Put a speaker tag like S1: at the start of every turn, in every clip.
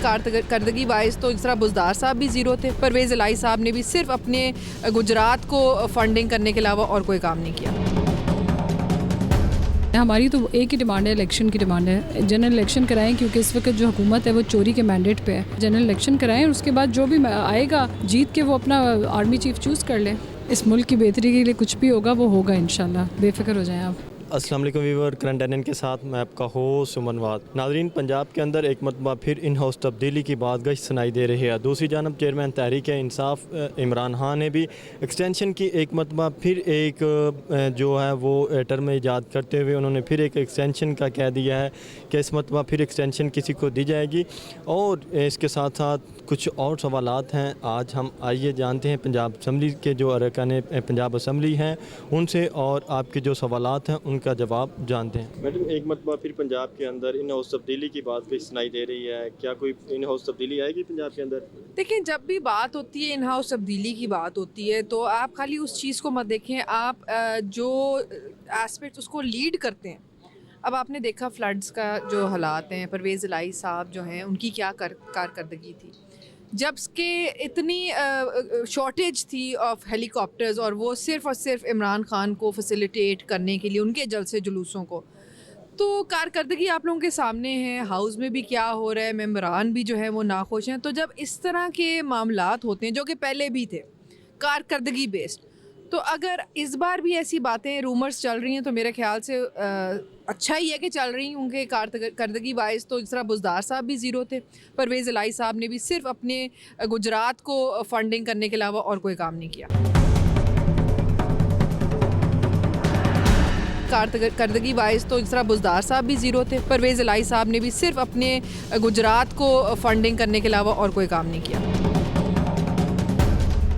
S1: कारकर्दगी वाइज तो जिस तरह बुज़दार साहब भी ज़ीरो थे, परवेज़ इलाही साहब ने भी सिर्फ अपने गुजरात को फंडिंग करने के अलावा और कोई काम नहीं किया।
S2: हमारी तो एक ही डिमांड है, इलेक्शन की डिमांड है। जनरल इलेक्शन कराएं, क्योंकि इस वक्त जो हुकूमत है वो चोरी के मैंडेट पे है। जनरल इलेक्शन कराएं, उसके बाद जो भी आएगा जीत के वो अपना आर्मी चीफ चूज़ कर ले। इस मुल्क की बेहतरी के लिए कुछ भी होगा वो होगा इंशाल्लाह, बेफिक्र हो जाएं आप।
S3: अस्सलाम वालेकुम व्यूअर, करंट एनएन के साथ मैं आपका होस्ट सुमनवाद। नाज़रीन, पंजाब के अंदर एक मरतबा फिर इन हाउस तब्दीली की बात गश्त सुनाई दे रही है। दूसरी जानब चेयरमैन तहरीक इंसाफ इमरान खान ने भी एक्सटेंशन की एक मरतबा फिर एक जो है वो टर्म ईजाद करते हुए उन्होंने फिर एक एक्सटेंशन का कह दिया है कि इस मरतबा फिर एक्सटेंशन किसी को दी जाएगी। और इसके साथ साथ कुछ और सवालात हैं। आज हम आइए जानते हैं पंजाब असम्बली के जो अरकान पंजाब असम्बली हैं उनसे, और आपके जो सवालात हैं उनका जवाब जानते हैं। मैडम, एक मरतबा फिर पंजाब के अंदर इन हाउस तब्दीली की बात भी सुनाई दे रही है। क्या कोई इन हाउस तब्दीली आएगी पंजाब के अंदर?
S1: देखिए, जब भी बात होती है इन हाउस तब्दीली की बात होती है तो आप खाली उस चीज़ को मत देखें, आप जो एस्पेक्ट उसको लीड करते हैं। अब आपने देखा फ्लड्स का जो हालात हैं, परवेज़ इलाही साहब जो हैं उनकी क्या कारकर्दगी थी जब के इतनी शॉर्टेज थी ऑफ हेलीकॉप्टर्स, और वो सिर्फ़ और सिर्फ इमरान खान को फैसिलिटेट करने के लिए उनके जलसे जुलूसों को। तो कारकर्दगी आप लोगों के सामने है, हाउस में भी क्या हो रहा है, मेंबरान भी जो है वो नाखुश हैं। तो जब इस तरह के मामलात होते हैं जो कि पहले भी थे कारकर्दगी बेस्ड, तो अगर इस बार भी ऐसी बातें रूमर्स चल रही हैं तो मेरे ख्याल से अच्छा ही है कि चल रही होंगे। कारकर्दगी वाइज तो जिस तरह बुज़दार साहब भी ज़ीरो थे, परवेज़ इलाही साहब ने भी सिर्फ अपने गुजरात को फंडिंग करने के अलावा और कोई काम नहीं किया। कारकर्दगी वाइज तो जिस तरह बुज़दार साहब भी ज़ीरो थे, परवेज़ इलाही साहब ने भी सिर्फ अपने गुजरात को फंडिंग करने के अलावा और कोई काम नहीं किया।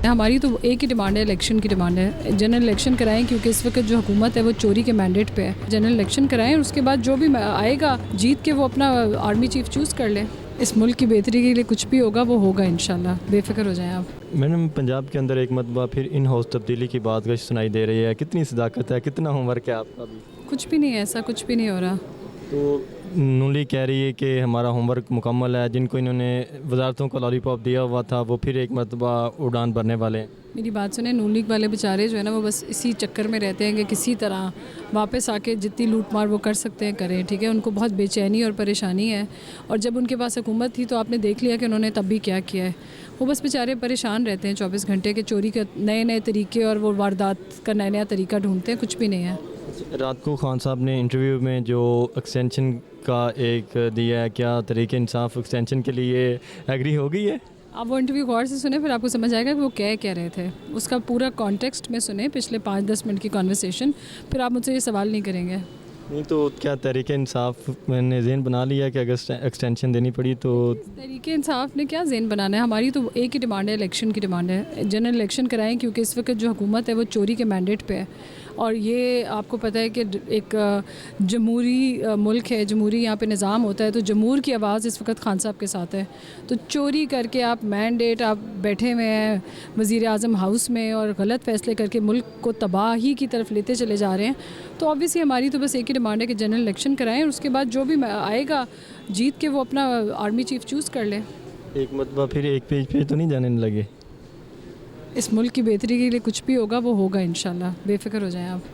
S2: हमारी तो एक ही डिमांड है, इलेक्शन की डिमांड है। जनरल इलेक्शन कराएं, क्योंकि इस वक्त जो हुकूमत है वो चोरी के मैंडेट पे है। जनरल इलेक्शन कराएं, उसके बाद जो भी आएगा जीत के वो अपना आर्मी चीफ चूज़ कर ले। इस मुल्क की बेहतरी के लिए कुछ भी होगा वो होगा इंशाल्लाह, बेफिक्र हो जाएं आप।
S3: मैडम, पंजाब के अंदर एक मरतबा फिर इन हाउस तब्दीली की बात गश्त सुनाई दे रही है। कितनी सदाकत है, कितना होमवर्क है आपका भी?
S2: कुछ भी नहीं है, ऐसा कुछ भी नहीं हो रहा।
S3: तो नूली कह रही है कि हमारा होमवर्क मुकम्मल है। जिनको इन्होंने वजारतों को लॉलीपॉप दिया हुआ था वो फिर एक मरतबा उड़ान भरने वाले हैं।
S2: मेरी बात सुने, नून लीग वाले बेचारे जो है ना वो बस इसी चक्कर में रहते हैं कि किसी तरह वापस आके जितनी लूट मार वो कर सकते हैं करें, ठीक है। उनको बहुत बेचैनी और परेशानी है, और जब उनके पास हुकूमत थी तो आपने देख लिया कि उन्होंने तब भी क्या किया है। वो बस बेचारे परेशान रहते हैं 24 घंटे के, चोरी के नए नए तरीके और वो वारदात का नया नया तरीका ढूंढते हैं, कुछ भी नहीं है।
S3: रात को खान साहब ने इंटरव्यू में जो एक्सटेंशन का एक दिया है, क्या तरीके इंसाफ एक्सटेंशन के लिए एग्री हो गई है?
S2: आप वो इंटरव्यू गौर से सुने, फिर आपको समझ आएगा कि वो कह रहे थे। उसका पूरा कॉन्टेक्स्ट में सुने, पिछले 5-10 मिनट की कॉन्वर्सेशन, फिर आप मुझसे ये सवाल नहीं करेंगे।
S3: नहीं तो क्या तहरीके इंसाफ मैंने ज़हन बना लिया कि अगर एक्सटेंशन देनी पड़ी तो?
S2: तहरीके इंसाफ ने क्या ज़हन बनाना है। हमारी तो एक ही डिमांड है, इलेक्शन की डिमांड है। जनरल इलेक्शन कराएं, क्योंकि इस वक्त जो हुकूमत है वो चोरी के मैंडेट पे है, और ये आपको पता है कि एक जमहूरी मुल्क है, जमहूरी यहाँ पे निज़ाम होता है, तो जमहूर की आवाज़ इस वक्त खान साहब के साथ है। तो चोरी करके आप मैंडेट, आप बैठे हुए हैं वज़ीर आज़म हाउस में और गलत फ़ैसले करके मुल्क को तबाही की तरफ लेते चले जा रहे हैं। तो ऑब्वियसली हमारी तो बस एक ही डिमांड है कि जनरल इलेक्शन कराएं, और उसके बाद जो भी आएगा जीत के वो अपना आर्मी चीफ चूज़ कर ले।
S3: एक मरतबा फिर एक पेज पे तो नहीं जाने लगे?
S2: इस मुल्क की बेहतरी के लिए कुछ भी होगा वो होगा इंशाल्लाह, बेफिक्र हो जाएं आप।